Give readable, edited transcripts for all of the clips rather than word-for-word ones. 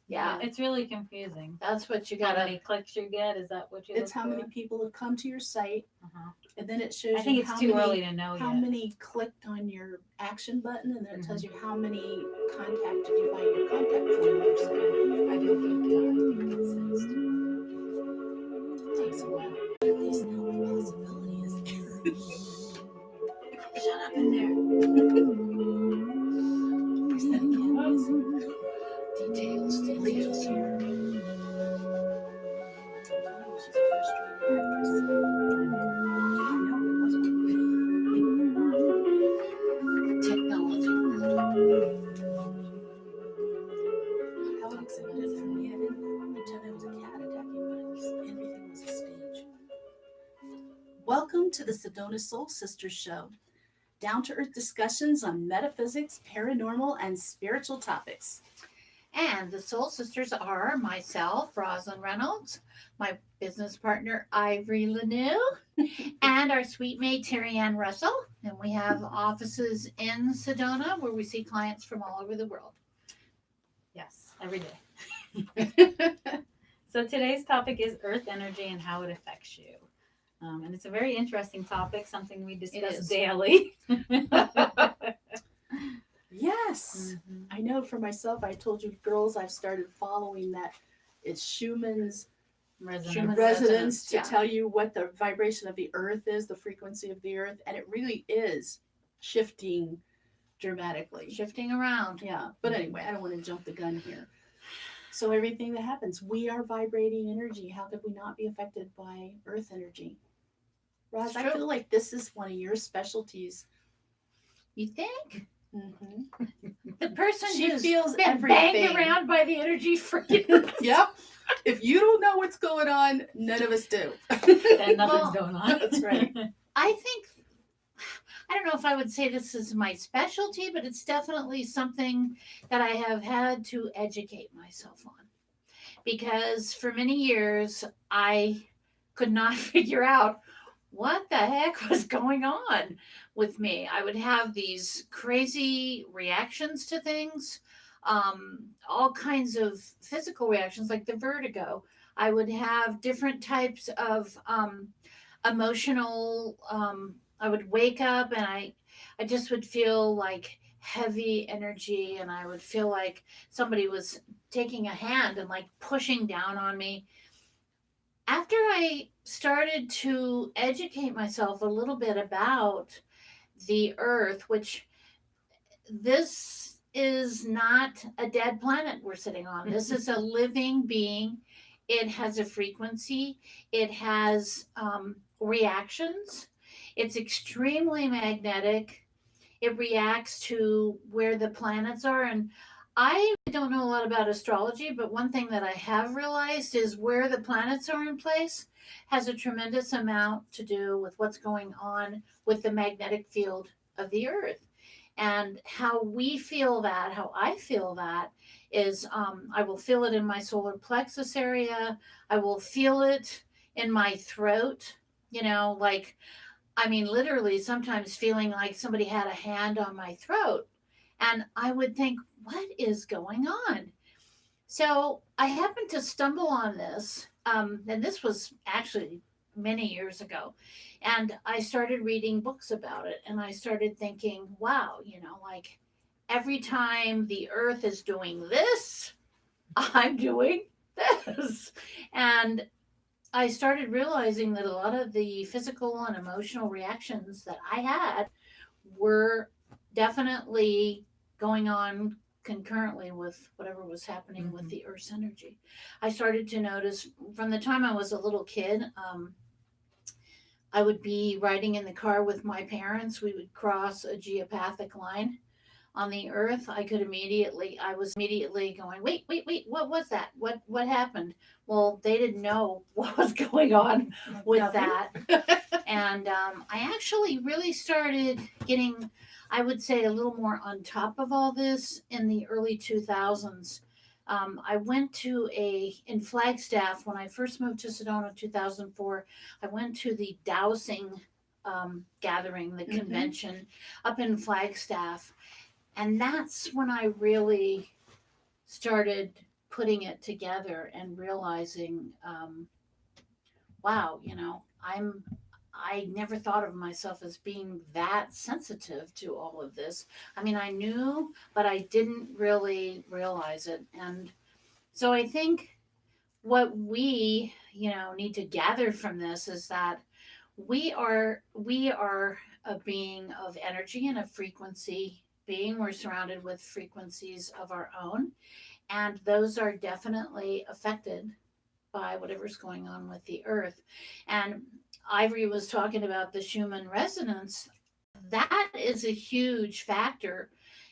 Yeah, It's really confusing. that's what you How gotta. many clicks you get? Is that what you It's look how for? many people have come to your site, Uh-huh. and then it I shows you think it's too early to know how yet. many clicked on your action button, and then it tells Mhm. you how many contacted you by your contact phone number. So I do think I think it says takes a while. But at least now the possibility is there. Shut up in there. There's that again. Details here. Oh, she's a frustrated actress. Yeah, I know it was technology. How unexpected for me. I didn't pretend it was a cat attacking, but everything was a stage. Welcome to the Sedona Soul Sisters Show. Down to earth discussions on metaphysics, paranormal, and spiritual topics. And the Soul Sisters are myself, Rosalind Reynolds, my business partner, Ivory Lanou, and our sweet maid, Terry Ann Russell. And we have offices in Sedona where we see clients from all over the world. yes, every day. So today's topic is earth energy and how it affects you. And it's a very interesting topic, something we discuss is. daily. Yes. Mhm. I know for myself, I told you girls, I've started following that. It's Schumann's Resonance. resonance to yeah. tell you what the vibration of the earth is, the frequency of the earth, and it really is shifting dramatically. Shifting around. Yeah. But anyway, I don't want to jump the gun here. So everything that happens, we are vibrating energy. How could we not be affected by earth energy? Roz, It's I true. feel like this is one of your specialties. You think? Mm-hmm. The person She who's feels been everything. banged around by the energy for years. Yep. If you don't know what's going on, none of us do. Then nothing's Well, going on. That's right. I think, I don't know if I would say this is my specialty, but it's definitely something that I have had to educate myself on. Because for many years, I could not figure out what the heck was going on with me. I would have these crazy reactions to things, all kinds of physical reactions, like the vertigo. I would have different types of emotional. I would wake up and I just would feel like heavy energy, and I would feel like somebody was taking a hand and like pushing down on me. After I started to educate myself a little bit about the earth, which this is not a dead planet we're sitting on. This is a living being. It has a frequency, it has reactions, it's extremely magnetic. It reacts to where the planets are. And I don't know a lot about astrology, but one thing that I have realized is where the planets are in place has a tremendous amount to do with what's going on with the magnetic field of the earth. And how we feel that, how I feel that is I will feel it in my solar plexus area. I will feel it in my throat, like, I mean, literally sometimes feeling like somebody had a hand on my throat. And I would think, what is going on? So I happened to stumble on this. And this was actually many years ago. And I started reading books about it. And I started thinking, wow, like every time the earth is doing this, I'm doing this. And I started realizing that a lot of the physical and emotional reactions that I had were definitely going on concurrently with whatever was happening with the Earth's energy. I started to notice from the time I was a little kid, I would be riding in the car with my parents. We would cross a geopathic line on the earth. I was immediately going, wait, what was that? What happened? Well, they didn't know what was going on with Nothing. that. And I actually really started getting, I would say, a little more on top of all this in the early 2000s. I went in Flagstaff, when I first moved to Sedona 2004, I went to the dowsing gathering, the convention up in Flagstaff. And that's when I really started putting it together and realizing, wow, I never thought of myself as being that sensitive to all of this. I mean, I knew, but I didn't really realize it. And so I think what we, need to gather from this is that we are a being of energy and a frequency being. We're surrounded with frequencies of our own, and those are definitely affected by whatever's going on with the earth. And Ivory was talking about the Schumann resonance. That is a huge factor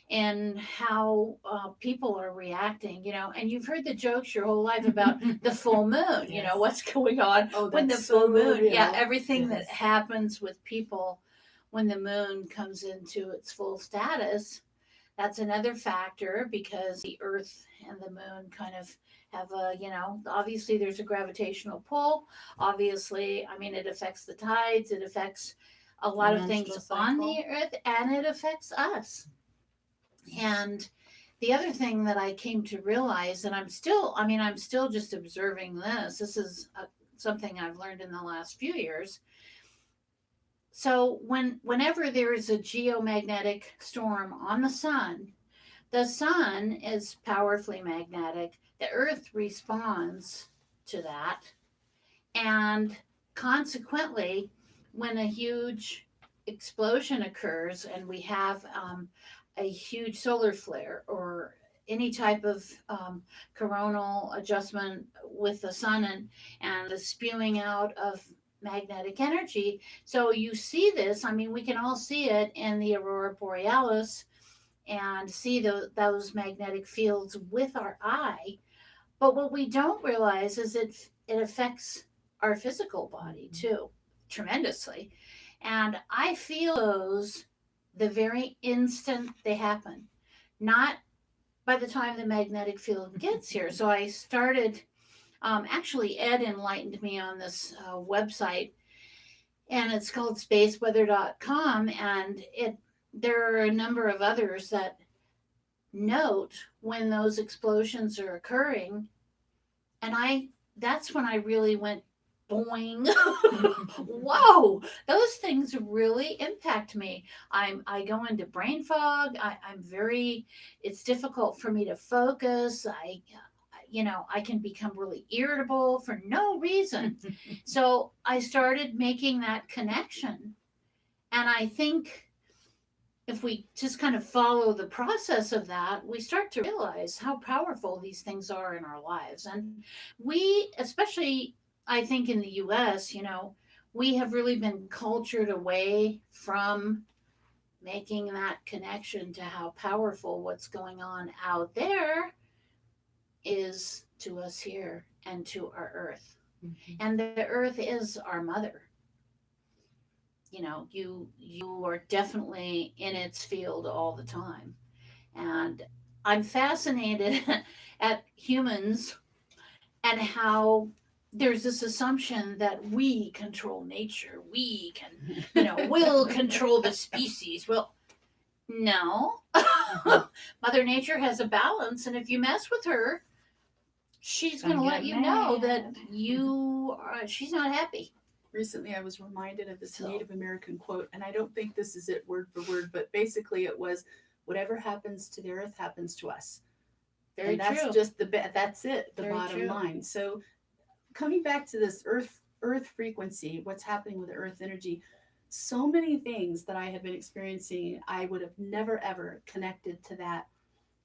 in how people are reacting, and you've heard the jokes your whole life about the full moon, Yes. what's going on Oh, when the that's full so moon, real. yeah, everything that Yes. happens with people when the moon comes into its full status. That's another factor because the earth and the moon kind of have a, obviously there's a gravitational pull. Obviously, I mean, it affects the tides, it affects a The lot of menstrual things on cycle. the earth, and it affects us. And the other thing that I came to realize, and I'm still just observing this. This is something I've learned in the last few years. So whenever there is a geomagnetic storm on the sun is powerfully magnetic. The earth responds to that. And consequently, when a huge explosion occurs and we have a huge solar flare or any type of coronal adjustment with the sun and the spewing out of magnetic energy. So you see this, I mean, we can all see it in the aurora borealis and see those magnetic fields with our eye. But what we don't realize is it affects our physical body too, tremendously. And I feel those the very instant they happen, not by the time the magnetic field gets here. So I started, actually, Ed enlightened me on this website, and it's called spaceweather.com. And there are a number of others that note when those explosions are occurring. And that's when I really went boing. Whoa, those things really impact me. I go into brain fog. It's difficult for me to focus. I can become really irritable for no reason. So I started making that connection. And I think if we just kind of follow the process of that, we start to realize how powerful these things are in our lives. And we, especially, I think in the US, we have really been cultured away from making that connection to how powerful what's going on out there is to us here and to our earth. Mhm. And the earth is our mother. You are definitely in its field all the time. And I'm fascinated at humans and how there's this assumption that we control nature. We can, will control the species. Well, no. Mother Nature has a balance, and if you mess with her, she's going to Gonna let get you know that mad. she's not happy. Recently, I was reminded of this So- Native American quote, and I don't think this is it word for word, but basically it was, "Whatever happens to the earth happens to us." Very And that's true. just that's it, the Very bottom true. line. So coming back to this earth frequency, what's happening with the earth energy, so many things that I have been experiencing, I would have never ever connected to that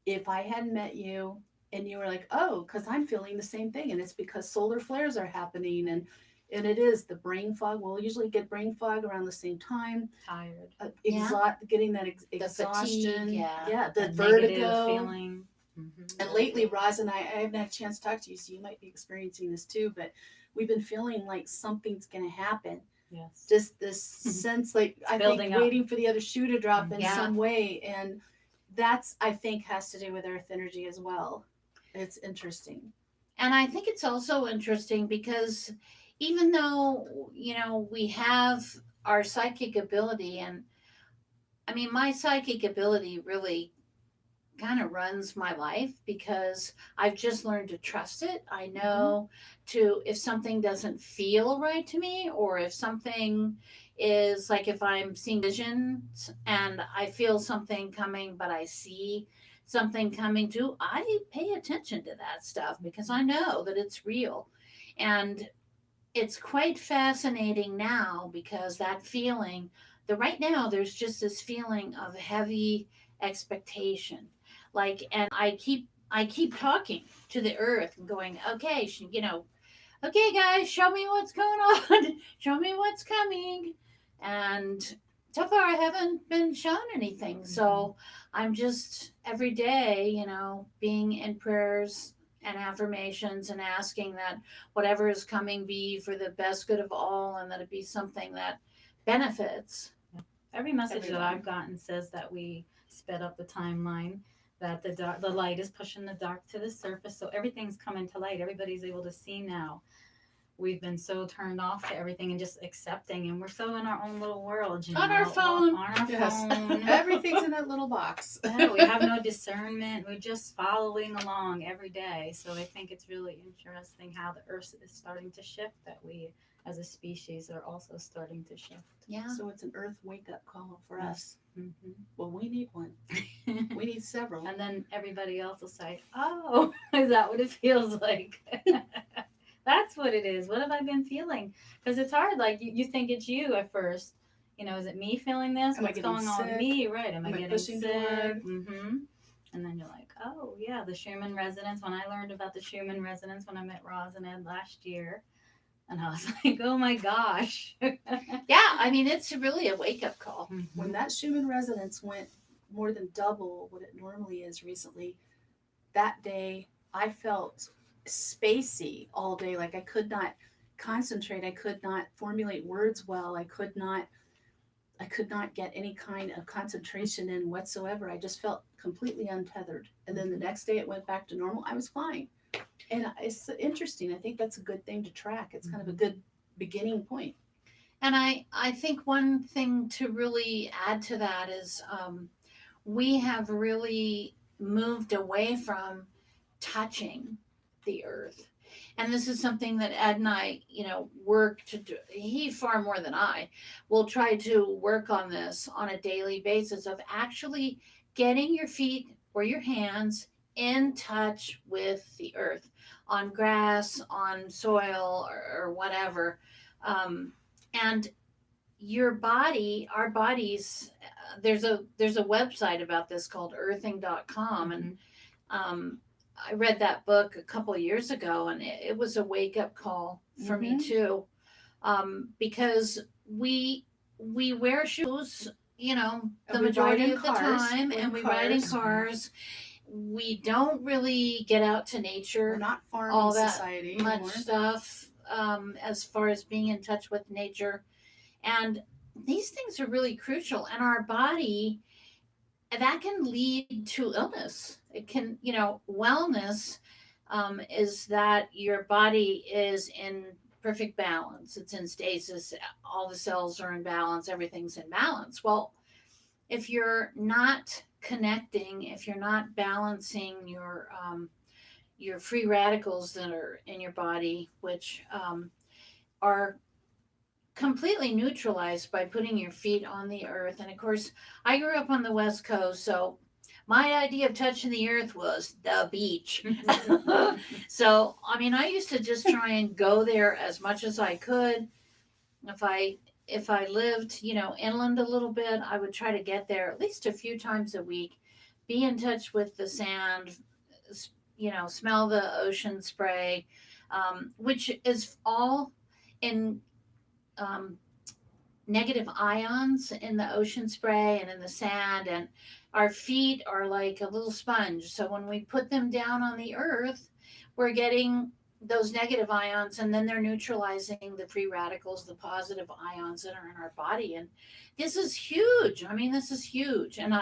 if I hadn't met you and you were like, "Oh, because I'm feeling the same thing," and it's because solar flares are happening, and it is the brain fog. We'll usually get brain fog around the same time. Tired. Yeah. Getting that The exhaustion, fatigue, yeah. the That negative vertigo. feeling. Mhm. And lately, Roz and I haven't had a chance to talk to you, so you might be experiencing this too. But we've been feeling like something's going to happen. Yes. Just this sense, like I think, building up. waiting for the other shoe to drop in Yeah. some way, and that's I think has to do with earth energy as well. It's interesting. And I think it's also interesting because even though, we have our psychic ability, and I mean, my psychic ability really kind of runs my life because I've just learned to trust it. I know to, if something doesn't feel right to me, or if something is like, if I'm seeing visions and I feel something coming, but I see something coming too, I pay attention to that stuff because I know that it's real. And it's quite fascinating now because that feeling, the right now there's just this feeling of heavy expectation. Like, and I keep talking to the earth and going, okay, okay guys, show me what's going on. Show me what's coming. And so far I haven't been shown anything. So I'm just every day, being in prayers and affirmations and asking that whatever is coming be for the best good of all, and that it be something that benefits Every message that everyone. I've gotten says that we sped up the timeline, that the light is pushing the dark to the surface, so everything's coming to light. Everybody's able to see now. We've been so turned off to everything and just accepting, and we're so in our own little world, On our phone. on our Yes. phone. Everything's in that little box. Yeah, we have no discernment. We're just following along every day. So I think it's really interesting how the earth is starting to shift, that we as a species are also starting to shift. Yeah. So it's an earth wake up call for us. Mm-hmm. Well, we need one. We need several. And then everybody else will say, "Oh, is that what it feels like?" That's what it is. What have I been feeling? Because it's hard. Like you think it's you at first. Is it me feeling this? Am I What's getting going on with sick? me? Right? Am I getting pushing too sick? hard? Mm-hmm. And then you're like, oh yeah, the Schumann Resonance. When I learned about the Schumann Resonance when I met Roz and Ed last year, and I was like, oh my gosh. Yeah, I mean, it's really a wake up call. When that Schumann resonance went more than double what it normally is recently, that day I felt spacey all day. Like I could not concentrate. I could not formulate words well. I could not get any kind of concentration in whatsoever. I just felt completely untethered. And then the next day it went back to normal. I was fine. And it's interesting. I think that's a good thing to track. It's kind of a good beginning point. And I think one thing to really add to that is we have really moved away from touching the earth. And this is something that Ed and I, work to do. He far more than I will try to work on this on a daily basis of actually getting your feet or your hands in touch with the earth, on grass, on soil, or whatever. And your body, our bodies, there's a website about this called earthing.com. And I read that book a couple of years ago, and it was a wake up call for me too, because we wear shoes, the majority of the time, and we ride in cars. We don't really get out to nature. We're not farming all that society much anymore. stuff, as far as being in touch with nature, and these things are really crucial. And our body, that can lead to illness. It can, wellness is that your body is in perfect balance. It's in stasis. All the cells are in balance. Everything's in balance. Well, if you're not connecting, if you're not balancing your free radicals that are in your body, which are completely neutralized by putting your feet on the earth. And of course, I grew up on the West Coast, so my idea of touching the earth was the beach. So, I mean, I used to just try and go there as much as I could. If I lived, inland a little bit, I would try to get there at least a few times a week, be in touch with the sand, smell the ocean spray, which is all in negative ions in the ocean spray and in the sand. And our feet are like a little sponge. So when we put them down on the earth, we're getting those negative ions, and then they're neutralizing the free radicals, the positive ions that are in our body. And this is huge. I mean, this is huge. And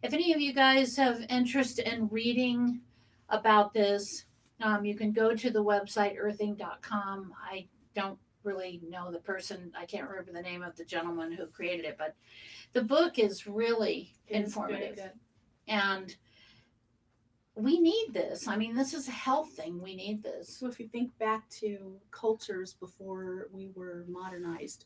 if any of you guys have interest in reading about this, you can go to the website earthing.com. I don't really know the person. I can't remember the name of the gentleman who created it, but the book is really informative. And we need this. I mean, this is a health thing. We need this. So if you think back to cultures before we were modernized,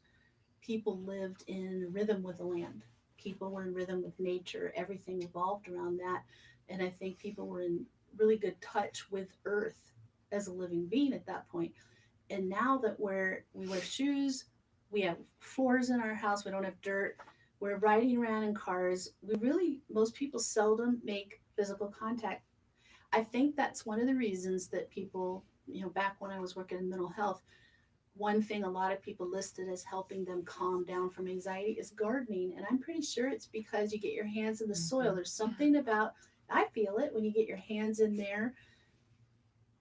people lived in rhythm with the land. People were in rhythm with nature. Everything evolved around that. And I think people were in really good touch with earth as a living being at that point. And now that we wear shoes, we have floors in our house, we don't have dirt, we're riding around in cars, we really, most people seldom make physical contact. I think that's one of the reasons that people, back when I was working in mental health, one thing a lot of people listed as helping them calm down from anxiety is gardening. And I'm pretty sure it's because you get your hands in the soil. There's something about, I feel it when you get your hands in there,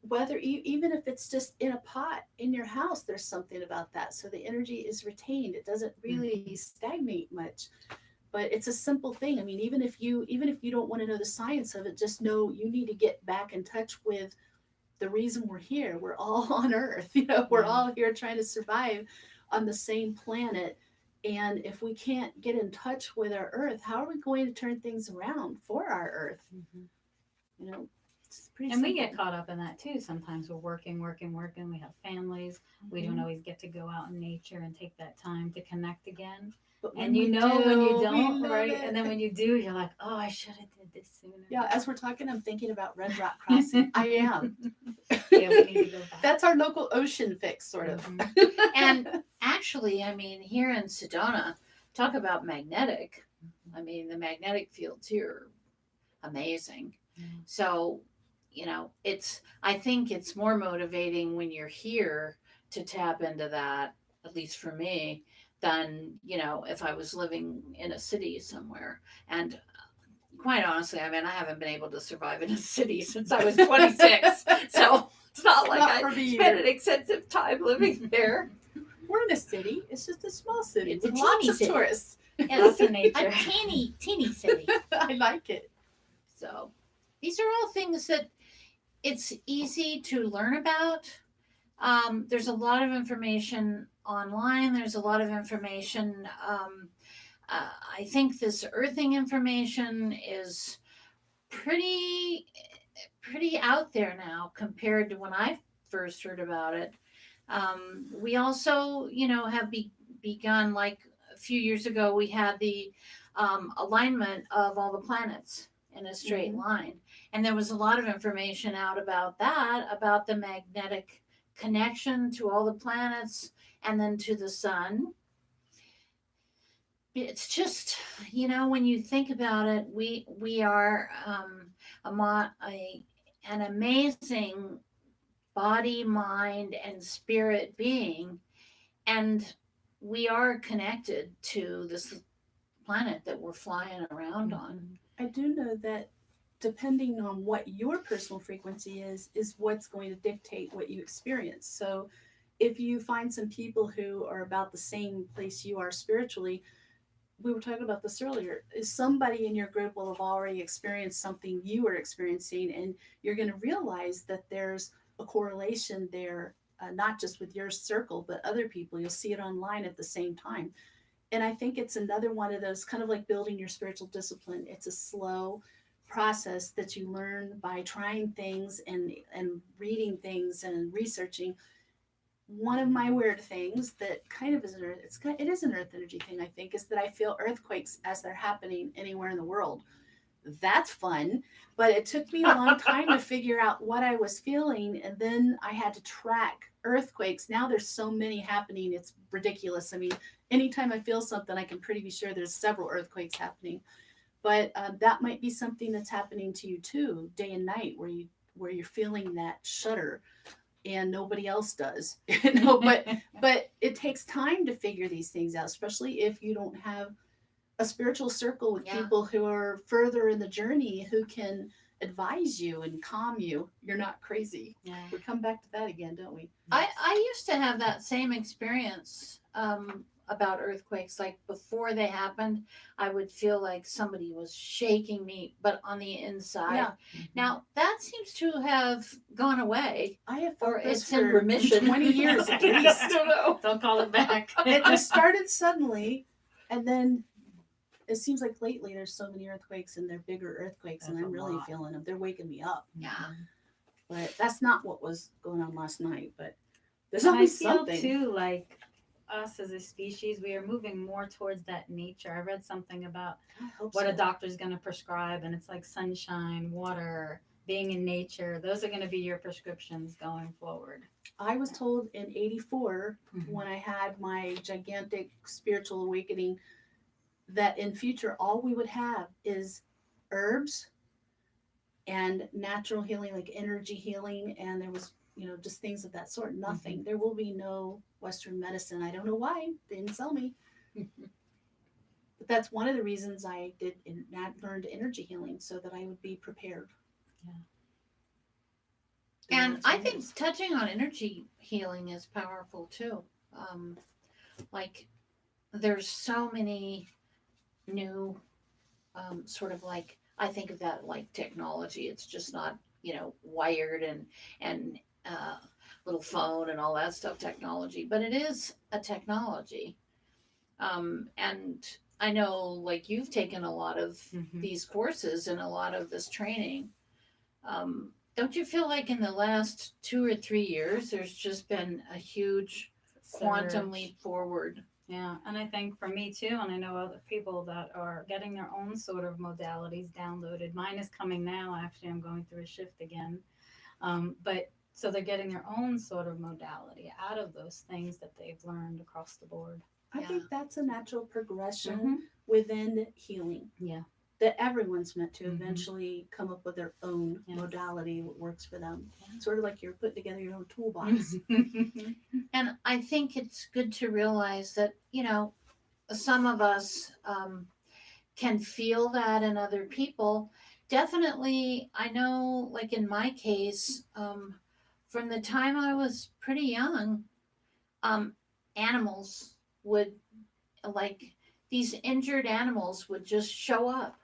whether even if it's just in a pot in your house, there's something about that. So the energy is retained. It doesn't really stagnate much. But it's a simple thing. I mean, even if you don't want to know the science of it, just know you need to get back in touch with the reason we're here. We're all on Earth. We're all here trying to survive on the same planet. And if we can't get in touch with our Earth, how are we going to turn things around for our Earth? You know, it's pretty And simple. we get caught up in that too. Sometimes we're working. We have families. We don't always get to go out in nature and take that time to connect again. But when And we when you do, we don't, love right? it. And then when you do, you're like, oh, I should have did this sooner. Yeah, as we're talking, I'm thinking about Red Rock Crossing. I am. Yeah, we need to go back. That's our local ocean fix, sort of. And actually, I mean, here in Sedona, talk about magnetic. I mean, the magnetic fields here are amazing. So, I think it's more motivating when you're here to tap into that, at least for me, than, if I was living in a city somewhere. And quite honestly, I mean, I haven't been able to survive in a city since I was 26. So it's not like Not for I me spent either. an extensive time living there. We're in a city. It's just a small city It's a with lots teeny of city. tourists. Lots of nature. A teeny city. I like it. So these are all things that it's easy to learn about. There's a lot of information online. There's a lot of information. I think this earthing information is pretty pretty out there now compared to when I first heard about it. We also, have begun like a few years ago. We had the alignment of all the planets in a straight line, and there was a lot of information out about that, about the magnetic connection to all the planets and then to the sun. It's just, when you think about it, we are an amazing body, mind, and spirit being, and we are connected to this planet that we're flying around on. I do know that depending on what your personal frequency is what's going to dictate what you experience. So if you find some people who are about the same place you are spiritually, we were talking about this earlier, is somebody in your group will have already experienced something you are experiencing, and you're going to realize that there's a correlation there, not just with your circle but other people. You'll see it online at the same time. And I think it's another one of those, kind of like building your spiritual discipline. It's a slow process that you learn by trying things and reading things and researching. One of my weird things that kind of is it is an earth energy thing, I think, is that I feel earthquakes as they're happening anywhere in the world. That's fun, but it took me a long time to figure out what I was feeling, and then I had to track earthquakes. Now there's so many happening, it's ridiculous. I mean, anytime I feel something, I can pretty be sure there's several earthquakes happening. But that might be something that's happening to you too, day and night, where you're feeling that shudder and nobody else does. But it takes time to figure these things out, especially if you don't have a spiritual circle with people who are further in the journey, who can advise you and calm you. You're not crazy. Yeah. We come back to that again, don't we? I used to have that same experience about earthquakes. Like before they happened, I would feel like somebody was shaking me, but on the inside. Yeah. Now that seems to have gone away, I have or felt this it's in for remission. 20 years at least. I don't know. Don't call it back. It just started suddenly, and then it seems like lately there's so many earthquakes and they're bigger earthquakes, and There's I'm a really lot. feeling them. They're waking me up. Yeah. But that's not what was going on last night. But there's And I always feel something. too like us as a species, we are moving more towards that nature. I read something about I hope what so. a doctor's going to prescribe, and it's like sunshine, water, being in nature. Those are going to be your prescriptions going forward. I was told in '84 Mhm. when I had my gigantic spiritual awakening that in future all we would have is herbs and natural healing, like energy healing, and there was, just things of that sort. Nothing. There will be no Western medicine. I don't know why they didn't sell me, but that's one of the reasons I learned energy healing so that I would be prepared. Yeah. The And world I think changes. touching on energy healing is powerful too. Like there's so many new sort of like I think of that like technology. It's just not wired and little phone and all that stuff technology, but it is a technology. And I know like you've taken a lot of Mhm. these courses and a lot of this training. Don't you feel like in the last 2 or 3 years there's just been a huge quantum Surge. leap forward? Yeah, and I think for me too, and I know other people that are getting their own sort of modalities downloaded. Mine is coming now. Actually, I'm going through a shift again. But so they're getting their own sort of modality out of those things that they've learned across the board. I Yeah. think that's a natural progression Mhm. within healing. Yeah. That everyone's meant to Mhm. eventually come up with their own Yes. modality that works for them. Sort of like you're putting together your own toolbox. And I think it's good to realize that, some of us can feel that in other people. Definitely, I know, like in my case, from the time I was pretty young, um, animals would, like, these injured animals would just show up.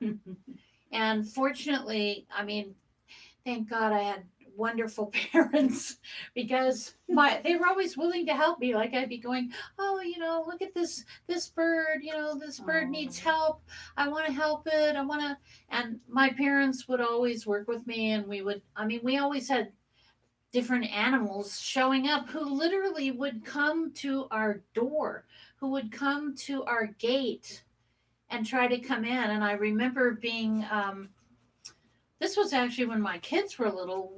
And fortunately, I mean, thank God I had wonderful parents because they were always willing to help me. Like I'd be going, oh, look at this bird. This bird needs Oh. help. I want to help it. I want to. And my parents would always work with me, and we would. I mean, we always had different animals showing up who literally would come to our door, who would come to our gate and try to come in. And I remember being this was actually when my kids were little.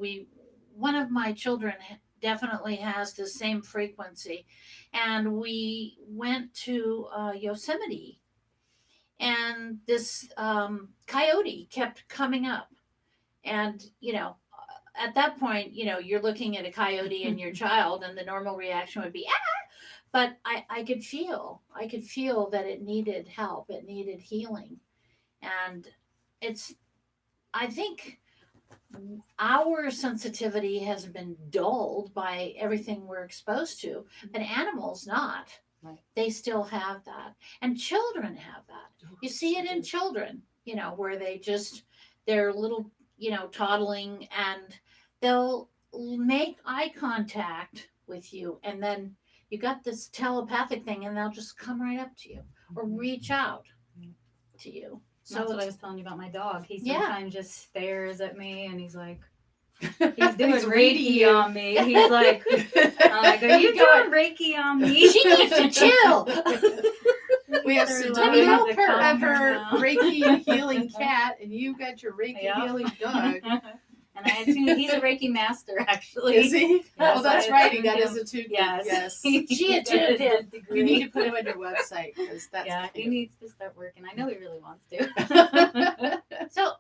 One of my children definitely has the same frequency, and we went to Yosemite, and this coyote kept coming up, and at that point, you're looking at a coyote and your child, and the normal reaction would be ah. But I could feel that it needed help, it needed healing, and it's I think our sensitivity has been dulled by everything we're exposed to, but animals not. Right. They still have that, and children have that. You see it in children, where they're little, toddling, and they'll make eye contact with you, and then you got this telepathic thing, and they'll just come right up to you or reach out to you. So That's what I was telling you about my dog. He Yeah. sometimes just stares at me and he's like, he's He's doing reading Reiki you. on me. He's like, I'm like, are you doing Reiki on me? she needs to chill. We have They're Sedona learning help to her. calm and her down. Reiki healing cat, and you got your Reiki Yep. healing dog. And I attuned, he's a Reiki master, actually. Is he? Yes, Oh, that's I right. He attuned got him. his attunement. Yes. Yes. She attuned him. You need to put him on your website because that's Yeah, he kind needs to start working. I know he really wants to. So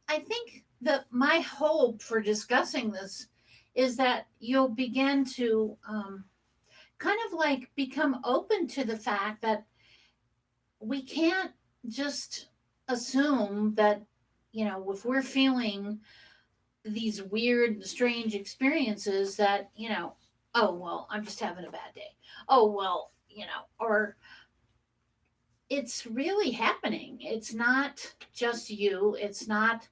I think that my hope for discussing this is that you'll begin to kind of like become open to the fact that we can't just assume that if we're feeling these weird strange experiences that oh well, I'm just having a bad day, oh well, or it's really happening. It's not just you. It's not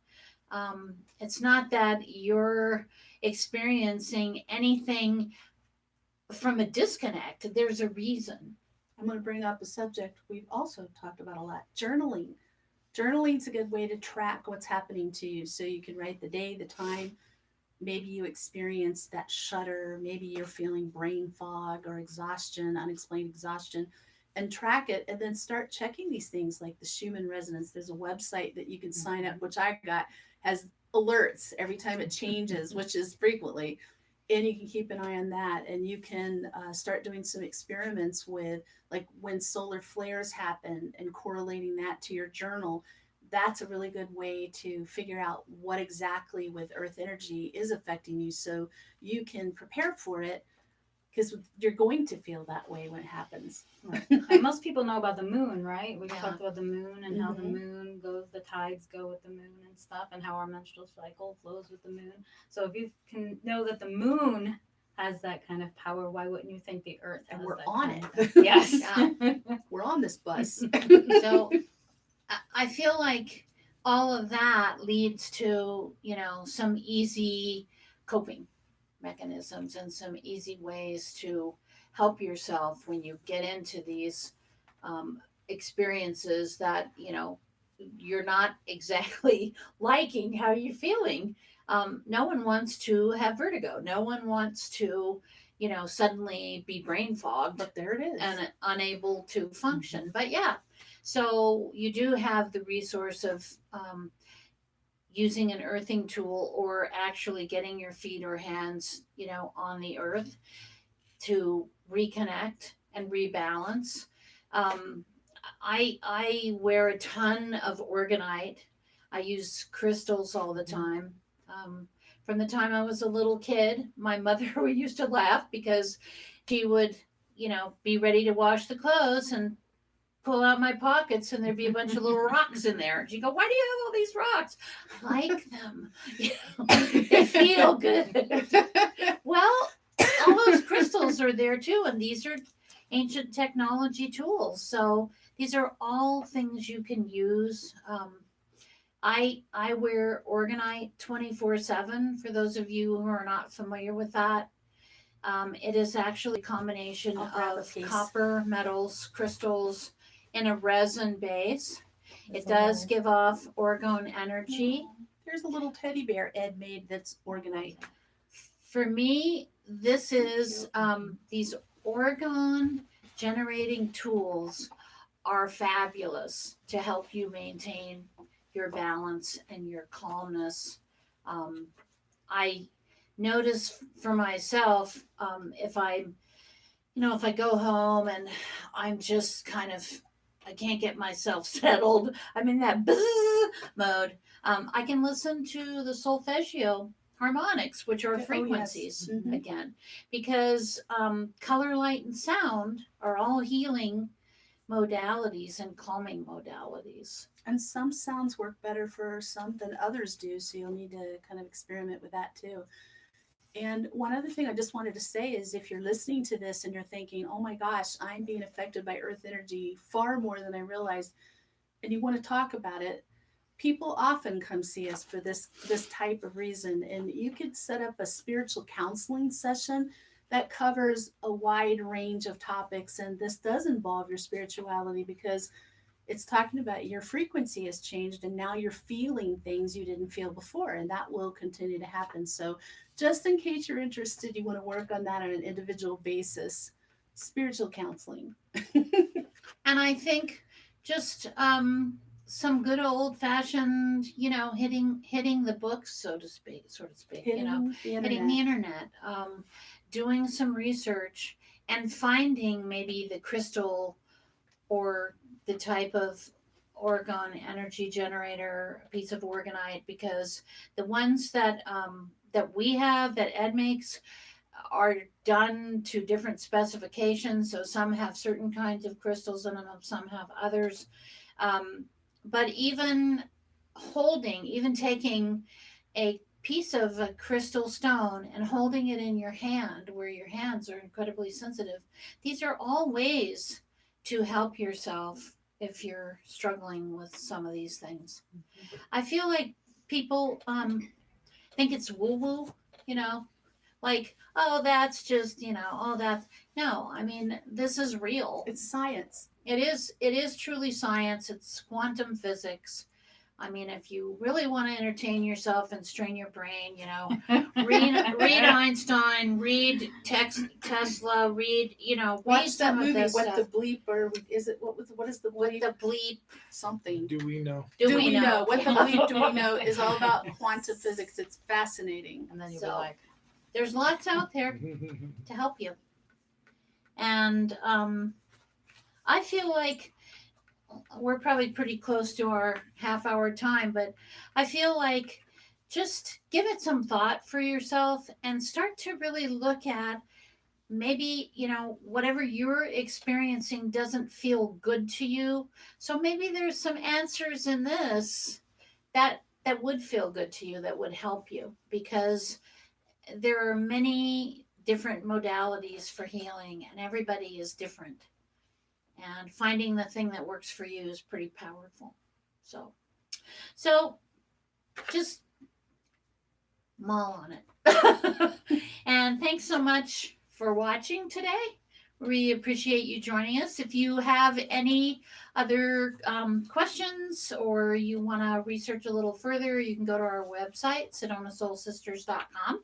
that you're experiencing anything from a disconnect. There's a reason. I'm going to bring up a subject we've also talked about a lot: journaling. Journaling's a good way to track what's happening to you. So you can write the day, the time, maybe you experience that shudder, maybe you're feeling brain fog or exhaustion, unexplained exhaustion, and track it and then start checking these things like the Schumann Resonance. There's a website that you can sign up, which I got, has alerts every time it changes, which is frequently. And you can keep an eye on that, and you can start doing some experiments with like when solar flares happen and correlating that to your journal. That's a really good way to figure out what exactly with earth energy is affecting you so you can prepare for it, because you're going to feel that way when it happens. Right. And most people know about the moon, right? We've Yeah. talked about the moon and how the Mhm. moon goes, the tides go with the moon and stuff, and how our menstrual cycle flows with the moon. So if you can know that the moon has that kind of power, why wouldn't you think the earth And has we're that on kind it. of yes. Yeah. We're on this bus. So I feel like all of that leads to, some easy coping mechanisms and some easy ways to help yourself when you get into these um, experiences that, you're not exactly liking how you're feeling. No one wants to have vertigo. No one wants to, suddenly be brain fogged But there it is. and unable to function. But yeah, so you do have the resource of using an earthing tool or actually getting your feet or hands, on the earth to reconnect and rebalance. Um, I wear a ton of organite. I use crystals all the time. Um, from the time I was a little kid, my mother used to laugh because she would, be ready to wash the clothes and pull out my pockets and there'd be a bunch of little rocks in there. And she'd go, "Why do you have all these rocks?" "I like them. They feel good." Well, all those crystals are there too, and these are ancient technology tools. So these are all things you can use. I wear organite 24/7. For those of you who are not familiar with that, it is actually a combination I'll grab a of piece. copper, metals, crystals, in a resin base. It That's a does little- give off orgone energy. There's a little teddy bear Ed made that's organite. For me, this is these orgone generating tools are fabulous to help you maintain your balance and your calmness. Um, I notice for myself, if I go home and I'm just kind of, I can't get myself settled, I'm in that buzz mode, I can listen to the solfeggio harmonics, which are Oh, yes. frequencies Mhm. again, because color, light, and sound are all healing modalities and calming modalities. And some sounds work better for some than others do, so you'll need to kind of experiment with that too. And one other thing I just wanted to say is if you're listening to this and you're thinking, oh my gosh, I'm being affected by earth energy far more than I realized, and you want to talk about it, people often come see us for this type of reason. And you could set up a spiritual counseling session that covers a wide range of topics. And this does involve your spirituality because it's talking about your frequency has changed and now you're feeling things you didn't feel before, and that will continue to happen. So just in case you're interested, you want to work on that on an individual basis, spiritual counseling. And I think just some good old fashioned, hitting the books, so to speak, Hitting the hitting the internet. internet, doing some research, and finding maybe the crystal or the type of orgone energy generator, a piece of orgonite, because the ones that we have that Ed makes are done to different specifications. So some have certain kinds of crystals in them, some have others. Um, but even taking a piece of a crystal stone and holding it in your hand where your hands are incredibly sensitive, these are all ways to help yourself if you're struggling with some of these things. I feel like people think it's woo woo, you know, like, oh, that's just, oh, that's, no, I mean, this is real. It's science. It is truly science. It's quantum physics. I mean, if you really want to entertain yourself and strain your brain, read Einstein, read Tesla, read Watch some that of movie. this What the stuff. bleep, or is it what is the What bleep? the bleep Something. Do we know? Do we know? What the bleep do we know is all about quantum physics. It's fascinating. And then you'll So- be like, There's lots out there to help you. And I feel like we're probably pretty close to our half-hour time, but I feel like just give it some thought for yourself and start to really look at maybe, whatever you're experiencing doesn't feel good to you. So maybe there's some answers in this that would feel good to you, that would help you, because there are many different modalities for healing and everybody is different, and finding the thing that works for you is pretty powerful. So just mull on it. And thanks so much for watching today. We appreciate you joining us. If you have any other questions, or you want to research a little further, you can go to our website, SedonaSoulSisters.com.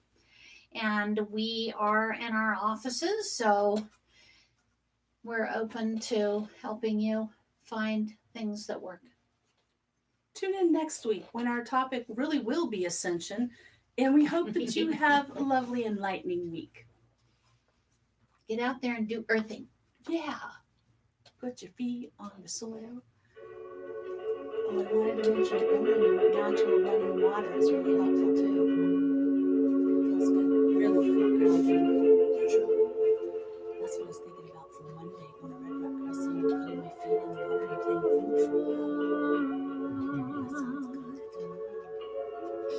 And we are in our offices, so we're open to helping you find things that work. Tune in next week when our topic really will be ascension, and we hope that you have a lovely, enlightening week. Get out there and do earthing. Yeah. Put your feet on the soil. Oh, I wanted to mention natural running water is really helpful too. Feels good. Really good grounding. Neutral. That's what I was thinking about for Monday, going to Red Rock Crossing and putting my feet in the water and playing food for a while. That sounds good.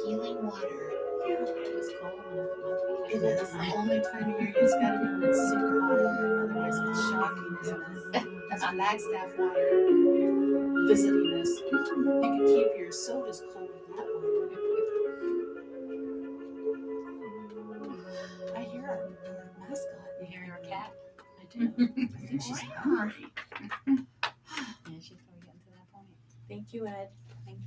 Healing water. it was cold when I put my feet It in is the only time of year you just gotta do when it's super hot in there. Otherwise, it's shocking, isn't it? That's Flagstaff water visiting us. You can keep your sodas cold in that water. I hear our mascot. You hear your cat? I do. I think she's hungry. Yeah, she's probably getting to that point. Thank you, Ed. Thank you.